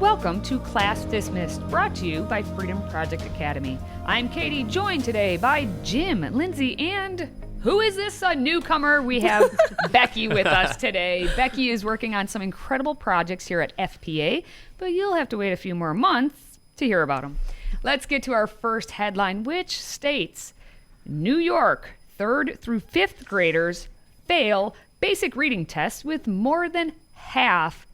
Welcome to Class Dismissed, brought to you by Freedom Project Academy. I'm Katie, joined today by Jim, Lindsay, and who is this? A newcomer. We have Becky with us today. Becky is working on some incredible projects here at FPA, but you'll have to wait a few more months to hear about them. Let's get to our first headline, which states, New York 3rd through 5th graders fail basic reading tests with more than half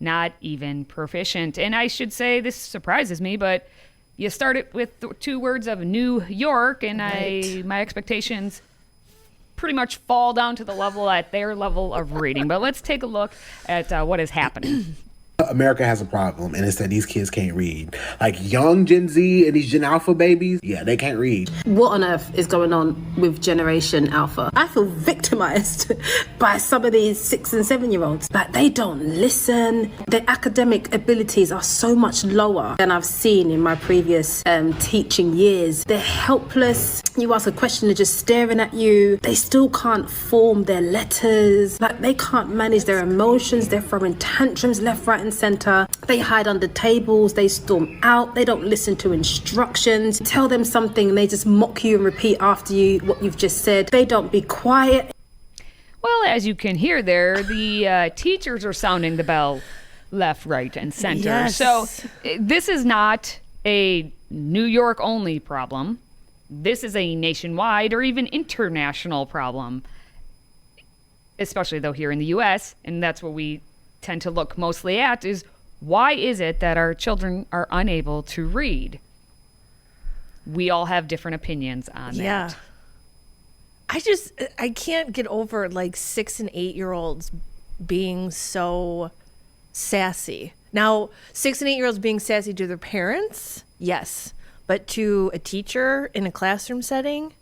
not even proficient. And I should say, this surprises me, but you started with the 2 words of New York, and right. My expectations pretty much fall down to the level at their level of reading. But let's take a look at what is happening. America has a problem, and it's that these kids can't read. Like young Gen Z and these Gen Alpha babies, yeah, they can't read. What on earth is going on with Generation Alpha? I feel victimized by some of these 6 and 7-year-olds. Like, they don't listen. Their academic abilities are so much lower than I've seen in my previous teaching years. They're helpless. You ask a question, they're just staring at you. They still can't form their letters. Like, they can't manage their emotions. They're throwing tantrums left, right, and center. They hide under tables. They storm out. They don't listen to instructions. Tell them something and they just mock you and repeat after you what you've just said. They don't be quiet. Well, as you can hear there, the teachers are sounding the bell left, right, and center. Yes. So this is not a New York only problem. This is a nationwide or even international problem, especially though here in the U.S., and that's what we tend to look mostly at, is why is it that our children are unable to read? We all have different opinions on that. I can't get over like 6 and 8-year-olds being so sassy. Now, 6 and 8-year-olds being sassy to their parents, yes, but to a teacher in a classroom setting,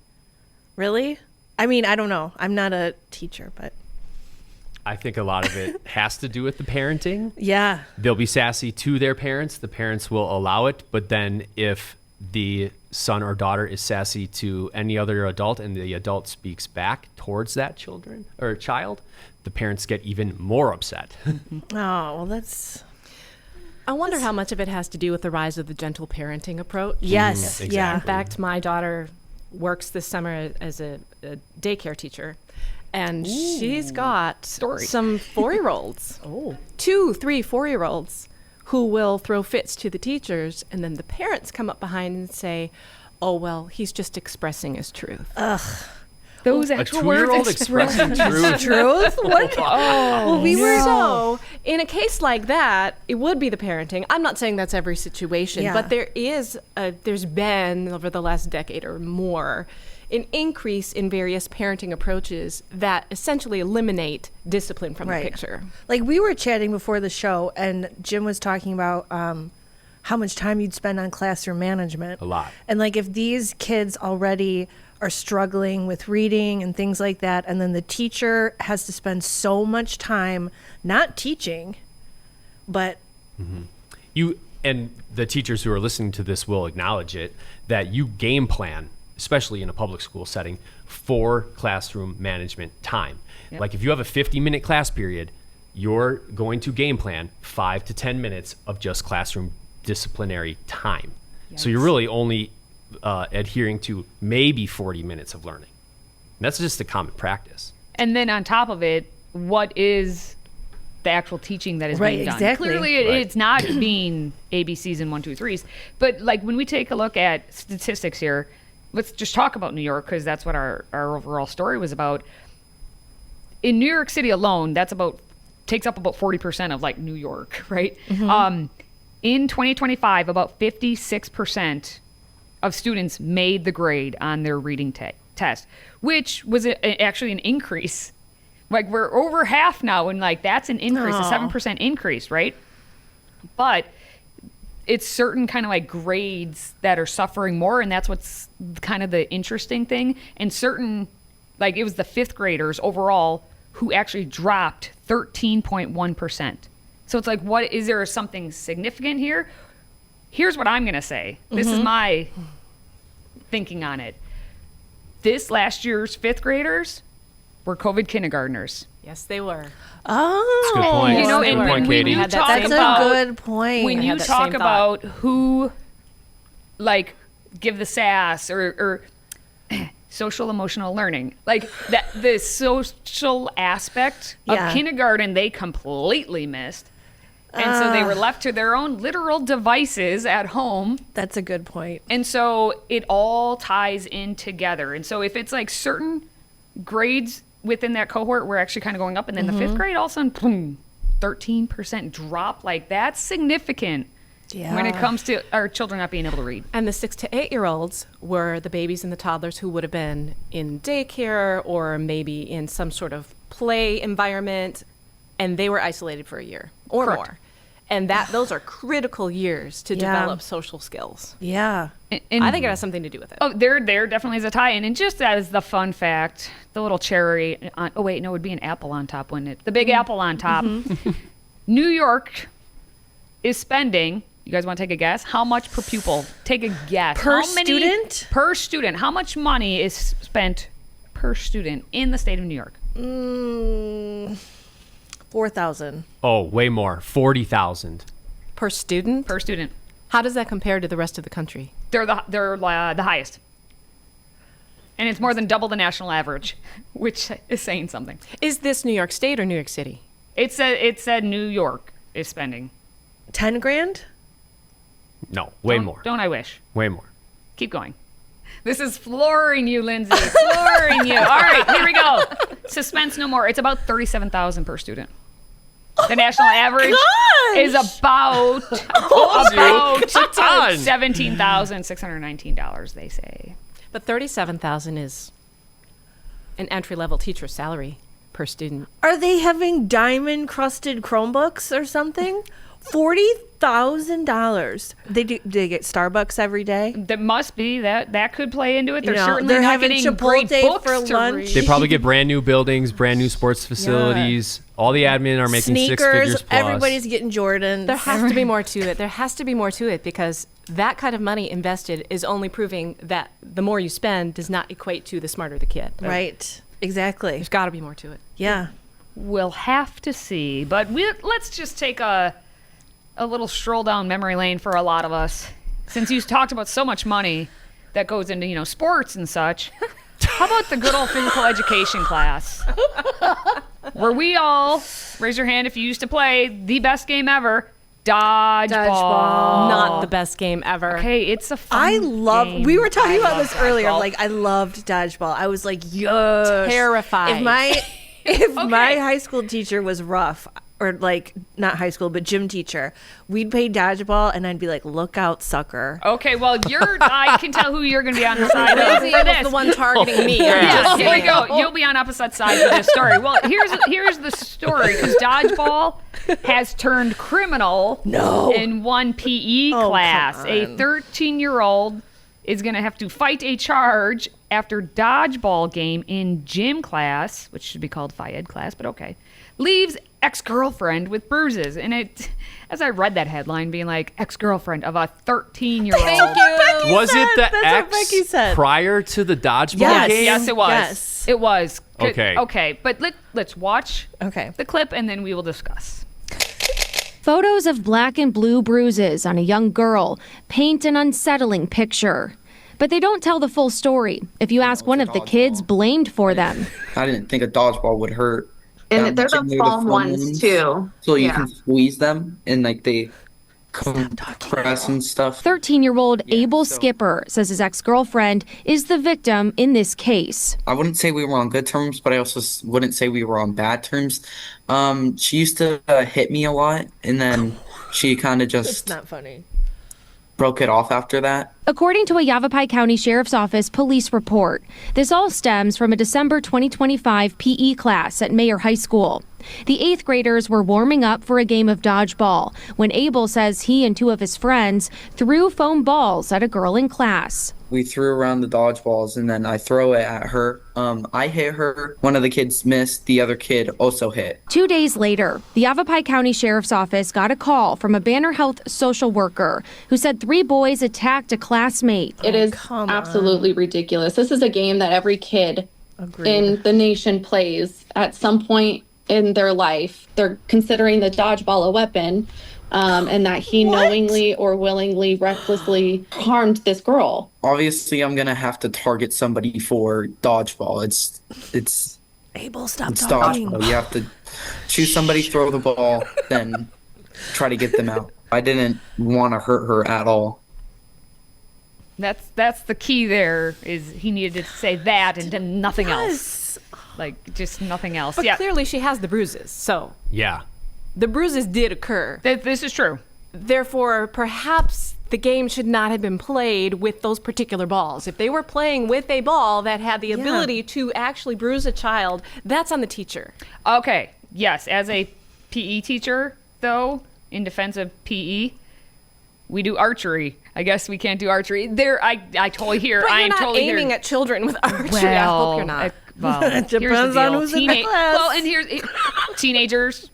really? I mean, I don't know. I'm not a teacher, but I think a lot of it has to do with the parenting. Yeah. They'll be sassy to their parents. The parents will allow it. But then if the son or daughter is sassy to any other adult and the adult speaks back towards that children or child, the parents get even more upset. Oh, well, that's... I wonder how much of it has to do with the rise of the gentle parenting approach. Yes. Exactly. Yeah. In fact, my daughter works this summer as a daycare teacher. And she's got some 4-year-olds, 2, 3, 4-year-olds who will throw fits to the teachers. And then the parents come up behind and say, oh, well, he's just expressing his truth. Ugh. Those A actual 2-year-old words expressing truth. Truth? What? Oh, We were no. so in a case like that, it would be the parenting. I'm not saying that's every situation, Yeah. but there's been over the last decade or more an increase in various parenting approaches that essentially eliminate discipline from Right. the picture. Like, we were chatting before the show, and Jim was talking about how much time you'd spend on classroom management. A lot. And, like, if these kids already are struggling with reading and things like that, and then the teacher has to spend so much time not teaching, but... You and the teachers who are listening to this will acknowledge it, that you game plan, especially in a public school setting, for classroom management time. Yep. Like if you have a 50-minute class period, you're going to game plan 5 to 10 minutes of just classroom disciplinary time. So you're really only adhering to maybe 40 minutes of learning. And that's just a common practice. And then on top of it, what is the actual teaching that is Right, being done? exactly. Clearly, it's not being ABCs and 1, 2, 3s. But like when we take a look at statistics here, let's just talk about New York because that's what our overall story was about. In New York City alone, takes up about 40% of like New York, right? In 2025, about 56% of students made the grade on their reading test, which was actually an increase. Like we're over half now, and like that's an increase, a 7% increase, right? But it's certain kind of like grades that are suffering more, and that's what's kind of the interesting thing. And certain, like it was the 5th graders overall who actually dropped 13.1%. So it's like, what is there something significant here? Here's what I'm going to say. This is my thinking on it. This last year's 5th graders were COVID kindergartners. Yes, they were. Oh, That's a good point. You know, Good and point, when Katie. you Had that talk same that's about a good point. when I you had that talk same about who, like, give the sass or social emotional learning, like that, the social aspect of kindergarten, they completely missed. And so they were left to their own literal devices at home. That's a good point. And so it all ties in together. And so if it's like certain grades within that cohort, we're actually kind of going up. And then the fifth grade, all of a sudden, boom, 13% drop. Like, that's significant when it comes to our children not being able to read. And the 6 to 8 year olds were the babies and the toddlers who would have been in daycare or maybe in some sort of play environment, and they were isolated for a year or Correct. more. And those are critical years to develop social skills. Yeah. And I think it has something to do with it. Oh, there definitely is a tie-in. And just as the fun fact, the little cherry on, oh wait, no, it would be an apple on top, wouldn't it? The big apple on top. New York is spending, you guys want to take a guess? How much per pupil? Take a guess. Per How many- student? Per student. How much money is spent per student in the state of New York? 4,000. Oh, way more. 40,000. Per student? Per student. How does that compare to the rest of the country? They're the highest. And it's more than double the national average, which is saying something. Is this New York State or New York City? It said New York is spending. 10 grand? No, way Don't- more. Don't I wish? Way more. Keep going. This is flooring you, Lindsay. Flooring you. All right, here we go. Suspense no more. It's about 37,000 per student. The national average is about $17,619, they say. But $37,000 is an entry-level teacher's salary per student. Are they having diamond-crusted Chromebooks or something? $40,000. They get Starbucks every day. That must be that could play into it. They're You know, certainly they're not having getting great Chipotle books for to lunch. read. They probably get brand new buildings, brand new sports facilities. All the admin are making 6 figures Sneakers. plus. Everybody's getting Jordans. There has to be more to it. There has to be more to it because that kind of money invested is only proving that the more you spend does not equate to the smarter the kid. Right. Exactly. There's got to be more to it. Yeah. We'll have to see. But let's just take a little stroll down memory lane for a lot of us. Since you talked about so much money that goes into, sports and such, how about the good old physical education class? Where we all, raise your hand if you used to play the best game ever, dodgeball. Not the best game ever. Okay, it's a fun game. We were talking about love this earlier. dodgeball. Like, I loved dodgeball. I was like, yes. Terrified. If my high school teacher was rough, or like not high school, but gym teacher, we'd play dodgeball, and I'd be like, "Look out, sucker!" Okay, well, I can tell who you're going to be on the side of Lindsay for was this. the one targeting me. Yeah, here we go. You'll be on opposite sides of this story. Well, here's the story, because dodgeball has turned criminal in one PE class. come A on. 13-year-old is going to have to fight a charge after dodgeball game in gym class, which should be called Phi Ed class, but okay, leaves ex-girlfriend with bruises. And it, as I read that headline, being like, ex-girlfriend of a 13-year-old. Thank you. Was it the That's what Becky ex said. prior to the dodgeball Yes. game? Yes, it was. Yes. It was. Okay. Okay, but let's watch Okay. the clip and then we will discuss. Photos of black and blue bruises on a young girl paint an unsettling picture. But they don't tell the full story. If you ask one of the kids blamed for them, I didn't think a dodgeball would hurt. And they're that much. the foam ones too. So you Yeah. can squeeze them and like they compress and stuff. 13-year-old Abel so- Skipper says his ex-girlfriend is the victim in this case. I wouldn't say we were on good terms, but I also wouldn't say we were on bad terms. She used to hit me a lot, and then she kind of It's just not funny. broke it off after that. According to a Yavapai County Sheriff's Office police report, this all stems from a December 2025 PE class at Mayer High School. The 8th graders were warming up for a game of dodgeball when Abel says he and 2 of his friends threw foam balls at a girl in class. We threw around the dodgeballs, and then I throw it at her. I hit her. One of the kids missed. The other kid also hit. 2 days later, the Yavapai County Sheriff's Office got a call from a Banner Health social worker who said 3 boys attacked a classmate. It is come absolutely ridiculous. This is a game that every kid in the nation plays at some point in their life. They're considering the dodgeball a weapon, and that he knowingly or willingly, recklessly harmed this girl. Obviously, I'm gonna have to target somebody for dodgeball. It's Abel, stop it's talking. dodgeball. You have to choose somebody, throw the ball, then try to get them out. I didn't want to hurt her at all. That's the key there, is he needed to say that and then nothing else. Like, just nothing else. But yeah. clearly she has the bruises. So Yeah. the bruises did occur. This is true. Therefore, perhaps the game should not have been played with those particular balls. If they were playing with a ball that had the ability to actually bruise a child, that's on the teacher. Okay. Yes. As a PE teacher, though, in defense of PE, we do archery. I guess we can't do archery. I totally hear. But I you're am not totally aiming here. at children with archery. I hope you're not. Well, It here's the depends on deal. who's in the class. Well, and here's teenagers,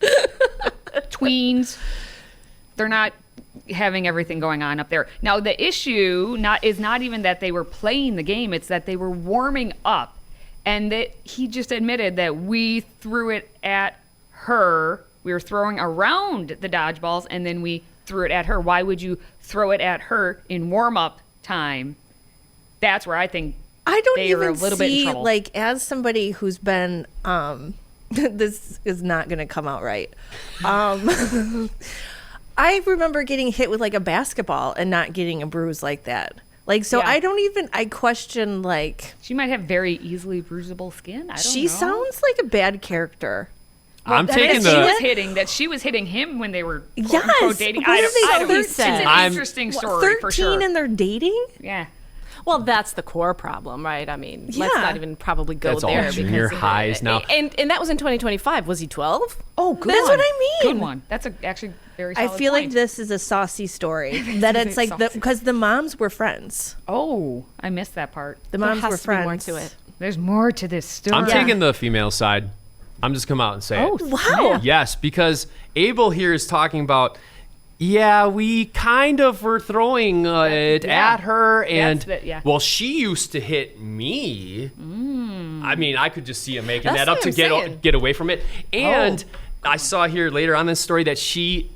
tweens. They're not having everything going on up there. Now, the issue is not even that they were playing the game. It's that they were warming up. And that he just admitted that we threw it at her. We were throwing around the dodgeballs, and then we threw it at her. Why would you throw it at her in warm-up time? That's where I think I don't they are a even little bit in see, trouble. like, as somebody who's been, this is not going to come out right. I remember getting hit with, like, a basketball and not getting a bruise like that. Like, so Yeah. I question, like... She might have very easily bruisable skin. I don't know. She sounds like a bad character. I'm taking that she was hitting him when they were quote, unquote, dating. What are they, I don't, it's 13? an interesting story for sure. 13 and they're dating? Yeah. Well, that's the core problem, right? I mean, let's Yeah. not even probably go That's all there. junior highs now. And that was in 2025. Was he 12? Oh, good. That's what I mean. Good one. That's actually very I solid feel like point. this is a saucy story. That it's like, because the moms were friends. Oh, I missed that part. The There moms has were to be more friends. to it. There's more to this story. I'm taking the female side. I'm just come out and say Oh, it. Wow. Yes, because Abel here is talking about, yeah, we kind of were throwing it yeah. at her, and yeah. well, she used to hit me. I mean, I could just see him making That's that up what to I'm get saying. get away from it. And I saw here later on in this story that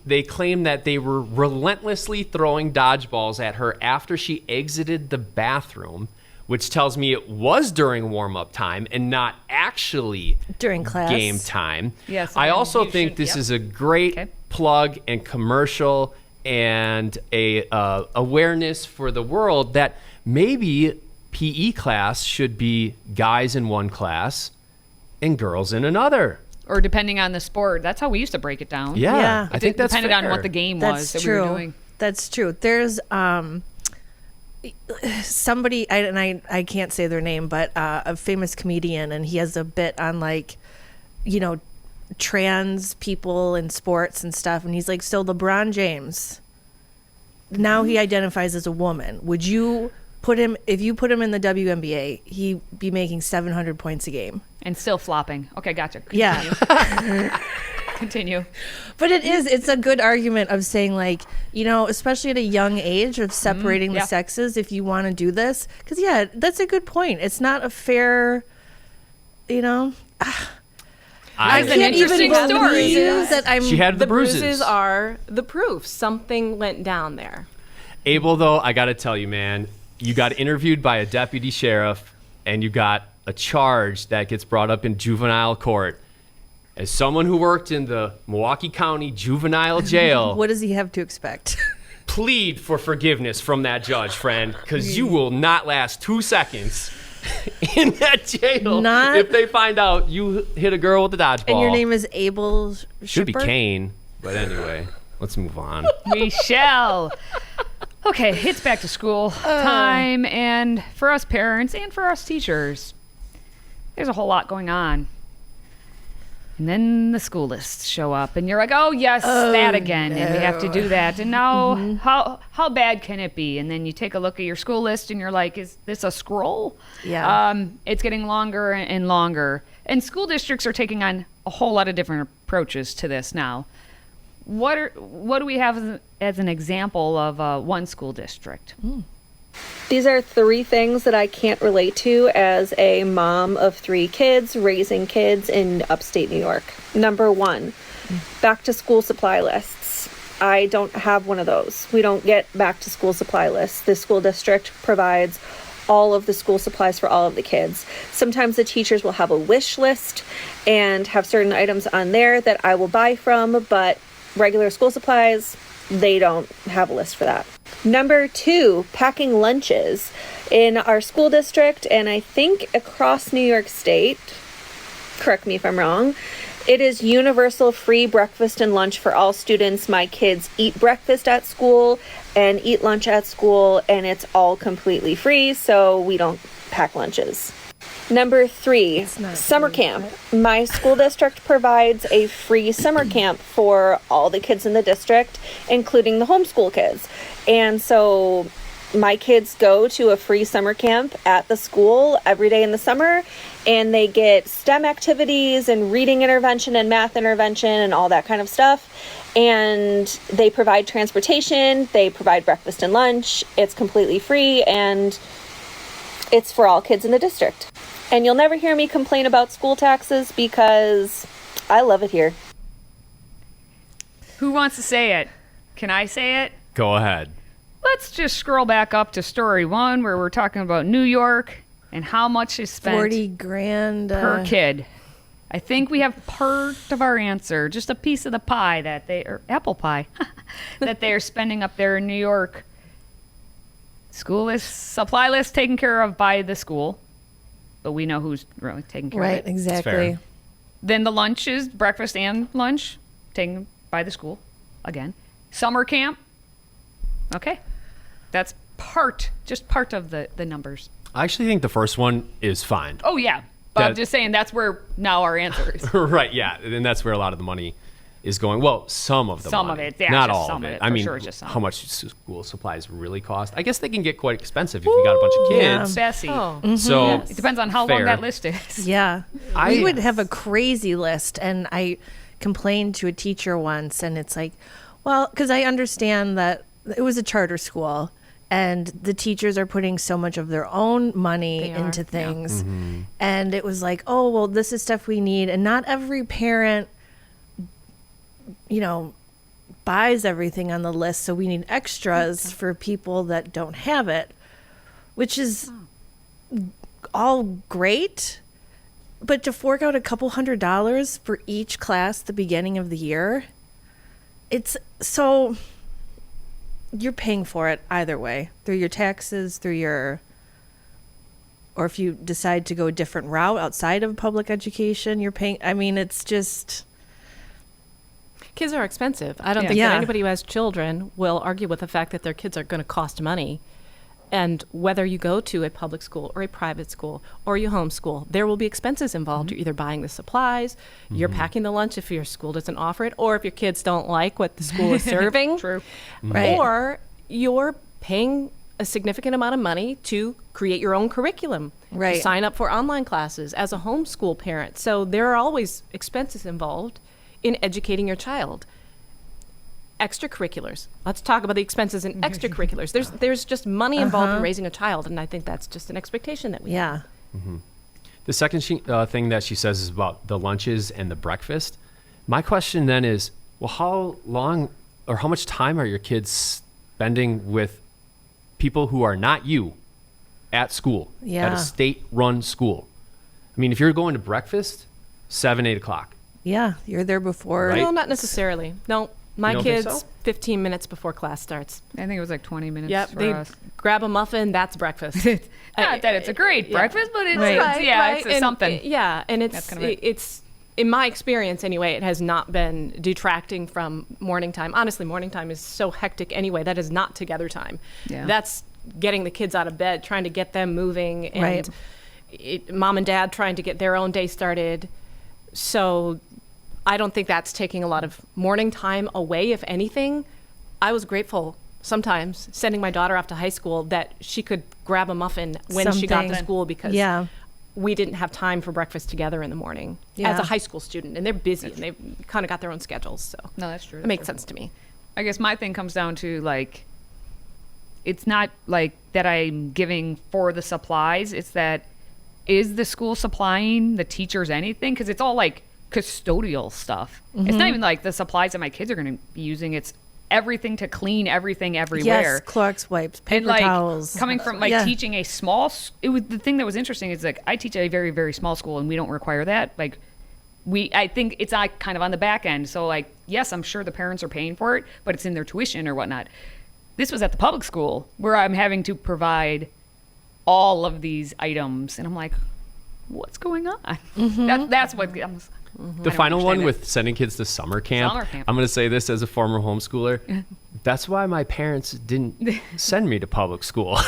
they claim that they were relentlessly throwing dodgeballs at her after she exited the bathroom, which tells me it was during warm-up time and not actually During class. game time. Yes, I and also you think should- this yep. is a great Okay. plug and commercial and a awareness for the world that maybe PE class should be guys in one class and girls in another. Or depending on the sport. That's how we used to break it down. Yeah, Yeah. I think that's depended on fair. what the game was That's that true. we were doing. That's true. There's somebody, I can't say their name, but a famous comedian, and he has a bit on, like, you know, trans people in sports and stuff, and he's like, so LeBron James, now he identifies as a woman. Would you put him, if you put him in the WNBA, he'd be making 700 points a game? And still flopping. Okay, gotcha. Yeah. Continue. But it's a good argument of saying, like, you know, especially at a young age, of separating the yeah. sexes if you want to do this. Because, yeah, that's a good point. It's not a fair, you know. I It's an can't even interesting story. believe that I'm. She had the, The bruises are the proof. Something went down there. Abel, though, I got to tell you, man, you got interviewed by a deputy sheriff and you got a charge that gets brought up in juvenile court. As someone who worked in the Milwaukee County Juvenile Jail, What does he have to expect? plead for forgiveness from that judge, friend, because you will not last 2 seconds in that jail if they find out you hit a girl with a dodgeball. And your name is Abel should be Shipper? Kane, but anyway, let's move on. We shall. Okay, it's back to school time, and for us parents and for us teachers, there's a whole lot going on. And then the school lists show up, and you're like, "Oh yes, that again," and we have to do that. And now, how bad can it be? And then you take a look at your school list, and you're like, "Is this a scroll?" Yeah. It's getting longer and longer, and school districts are taking on a whole lot of different approaches to this now. What do we have as an example of one school district? These are 3 things that I can't relate to as a mom of 3 kids raising kids in upstate New York. Number 1, back to school supply lists. I don't have one of those. We don't get back to school supply lists. The school district provides all of the school supplies for all of the kids. Sometimes the teachers will have a wish list and have certain items on there that I will buy from, but regular school supplies, they don't have a list for that. Number 2, packing lunches. In our school district, and I think across New York State, correct me if I'm wrong, it is universal free breakfast and lunch for all students. My kids eat breakfast at school and eat lunch at school, and it's all completely free, so we don't pack lunches. Number 3, summer camp. My school district provides a free summer camp for all the kids in the district, including the homeschool kids. And so my kids go to a free summer camp at the school every day in the summer, and they get STEM activities and reading intervention and math intervention and all that kind of stuff. And they provide transportation, they provide breakfast and lunch. It's completely free, and it's for all kids in the district. And you'll never hear me complain about school taxes because I love it here. Who wants to say it? Can I say it? Go ahead. Let's just scroll back up to story 1 where we're talking about New York and how much is spent 40 grand per kid. I think we have part of our answer, just a piece of the pie or apple pie, that they are spending up there in New York. School list, supply list taken care of by the school, but we know who's really taking care of it. Right, exactly. Then the lunch is breakfast and lunch taken by the school again. Summer camp. Okay. That's just part of the numbers. I actually think the first one is fine. Oh, yeah. But I'm just saying that's where now our answer is. Right, yeah. And that's where a lot of the money is going. Well, some of the money. Some of it, yeah. Not just all some of it. For I mean, sure, it's just some. how much school supplies really cost. I guess they can get quite expensive if you got a bunch of kids. Bessie. Oh. So It depends on how long that list is. Yeah. We would have a crazy list, and I complained to a teacher once, and it's like, well, because I understand that it was a charter school, and the teachers are putting so much of their own money into things. Yeah. Mm-hmm. And it was like, oh, well, this is stuff we need. And not every parent, buys everything on the list. So we need extras for people that don't have it, which is all great. But to fork out a couple $100s for each class at the beginning of the year, it's so... You're paying for it either way, through your taxes, or if you decide to go a different route outside of public education, you're paying. I mean, it's just. Kids are expensive. I don't think that anybody who has children will argue with the fact that their kids are going to cost money. And whether you go to a public school or a private school or you homeschool, there will be expenses involved. Mm-hmm. You're either buying the supplies, you're packing the lunch if your school doesn't offer it, or if your kids don't like what the school is serving. True. Right. Or you're paying a significant amount of money to create your own curriculum. Right. To sign up for online classes as a homeschool parent. So there are always expenses involved in educating your child. Extracurriculars. Let's talk about the expenses in extracurriculars. There's just money involved in raising a child, and I think that's just an expectation that we have. Mm-hmm. The second thing that she says is about the lunches and the breakfast. My question then is, well, how long or how much time are your kids spending with people who are not you at school, at a state-run school? I mean, if you're going to breakfast, 7, 8 o'clock. Yeah, you're there before. Right? No, not necessarily. No. My kids, so? 15 minutes before class starts. I think it was like 20 minutes Yep, for they us. grab a muffin, that's breakfast. Not that it's a great breakfast, but it's, right. it's something. And it's in my experience anyway, it has not been detracting from morning time. Honestly, morning time is so hectic anyway. That is not together time. Yeah. That's getting the kids out of bed, trying to get them moving, and mom and dad trying to get their own day started. So I don't think that's taking a lot of morning time away. If anything, I was grateful sometimes sending my daughter off to high school that she could grab a muffin when she got to school because we didn't have time for breakfast together in the morning as a high school student. And they're busy and they've kind of got their own schedules. So no, that's true. It makes sense to me. I guess my thing comes down to like, it's not like that I'm giving for the supplies. It's that, is the school supplying the teachers anything? Because it's all like custodial stuff. It's not even like the supplies that my kids are going to be using. It's everything to clean everything everywhere. Yes, Clorox wipes, paper and like towels. coming from like teaching a small, it was the thing that was interesting is like I teach at a very, very small school and we don't require that. Like I think it's like kind of on the back end. So like, yes, I'm sure the parents are paying for it, but it's in their tuition or whatnot. This was at the public school where I'm having to provide all of these items. And I'm like, what's going on? That's what I'm The final one with sending kids to summer camp. I'm going to say this as a former homeschooler. That's why my parents didn't send me to public school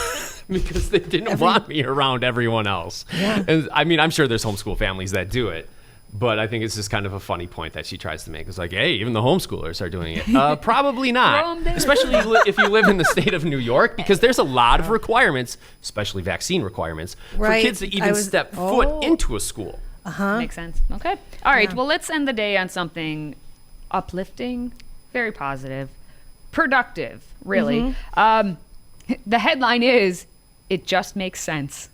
because they didn't want me around everyone else. Yeah. And I mean, I'm sure there's homeschool families that do it, but I think it's just kind of a funny point that she tries to make. It's like, hey, even the homeschoolers are doing it. Probably not, especially if you live in the state of New York, because there's a lot of requirements, especially vaccine requirements, for kids to even step foot into a school. Makes sense. Okay. All right. Well, let's end the day on something uplifting, very positive, productive, really. The headline is, "It just makes sense."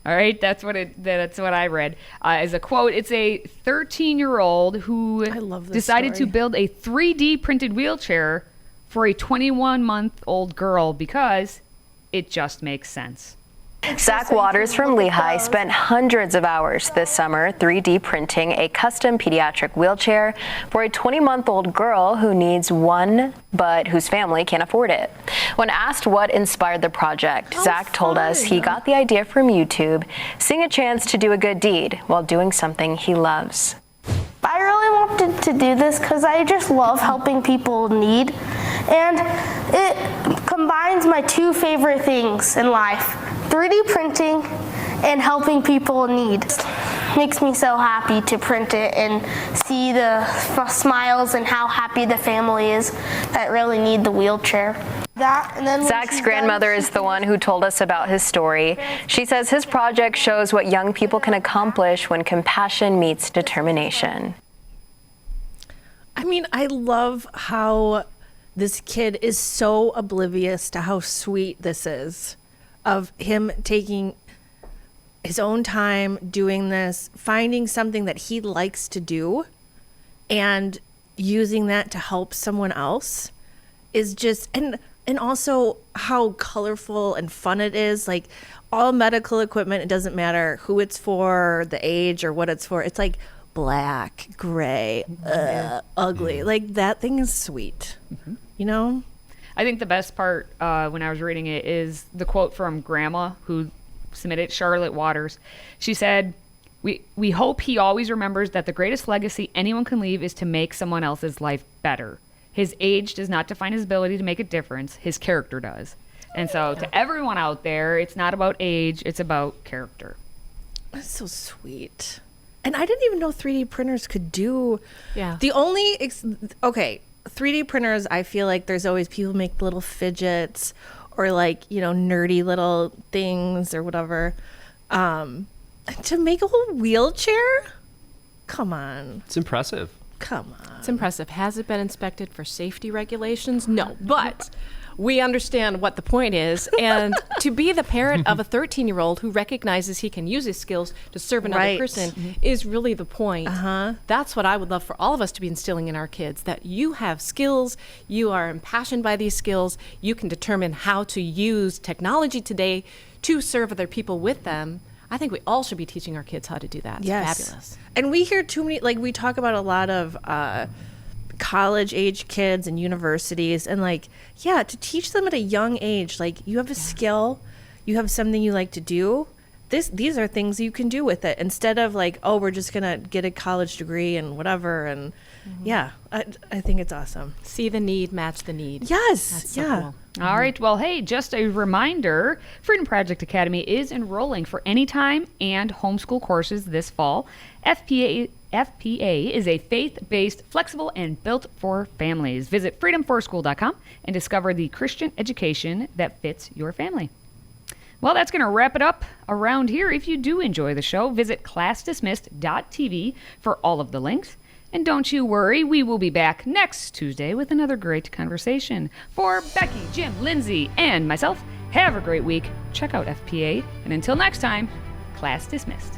All right. That's what I read as a quote. It's a 13-year-old who decided to build a 3D printed wheelchair for a 21-month-old girl because it just makes sense. Zach Waters from Lehigh spent hundreds of hours this summer 3D printing a custom pediatric wheelchair for a 20-month-old girl who needs one, but whose family can't afford it. When asked what inspired the project, Zach told us he got the idea from YouTube, seeing a chance to do a good deed while doing something he loves. I really wanted to do this because I just love helping people in need, and it combines my two favorite things in life: 3D printing and helping people in need. It makes me so happy to print it and see the smiles and how happy the family is that really need the wheelchair. Zach's grandmother is the one who told us about his story. She says his project shows what young people can accomplish when compassion meets determination. I mean, I love how this kid is so oblivious to how sweet this is, of him taking his own time doing this, finding something that he likes to do and using that to help someone else is just, and also how colorful and fun it is. Like all medical equipment, it doesn't matter who it's for, the age or what it's for. It's like black, gray, ugly. Like that thing is sweet, you know? I think the best part when I was reading it is the quote from Grandma, who submitted, Charlotte Waters. She said, we hope he always remembers that the greatest legacy anyone can leave is to make someone else's life better. His age does not define his ability to make a difference. His character does. And so to everyone out there, it's not about age. It's about character. That's so sweet. And I didn't even know 3D printers could do. Yeah. The only, 3D printers, I feel like there's always people make little fidgets or like, you know, nerdy little things or whatever. To make a whole wheelchair? Come on. It's impressive. Come on. It's impressive. Has it been inspected for safety regulations? No, but we understand what the point is. And to be the parent of a 13-year-old who recognizes he can use his skills to serve another person is really the point. That's what I would love for all of us to be instilling in our kids, that you have skills, you are impassioned by these skills, you can determine how to use technology today to serve other people with them. I think we all should be teaching our kids how to do that. It's fabulous. And we hear too many, like we talk about a lot of college age kids and universities, and like, to teach them at a young age, like you have a skill, you have something you like to do. These are things you can do with it, instead of like, oh, we're just gonna get a college degree and whatever. And I think it's awesome. See the need, match the need. Yes. That's so cool. All right. Well, hey, just a reminder, Freedom Project Academy is enrolling for anytime and homeschool courses this fall. FPA is a faith-based, flexible, and built for families. Visit freedomforschool.com and discover the Christian education that fits your family. Well, that's going to wrap it up around here. If you do enjoy the show, visit classdismissed.tv for all of the links. And don't you worry, we will be back next Tuesday with another great conversation. For Becky, Jim, Lindsay, and myself, have a great week. Check out FPA. And until next time, class dismissed.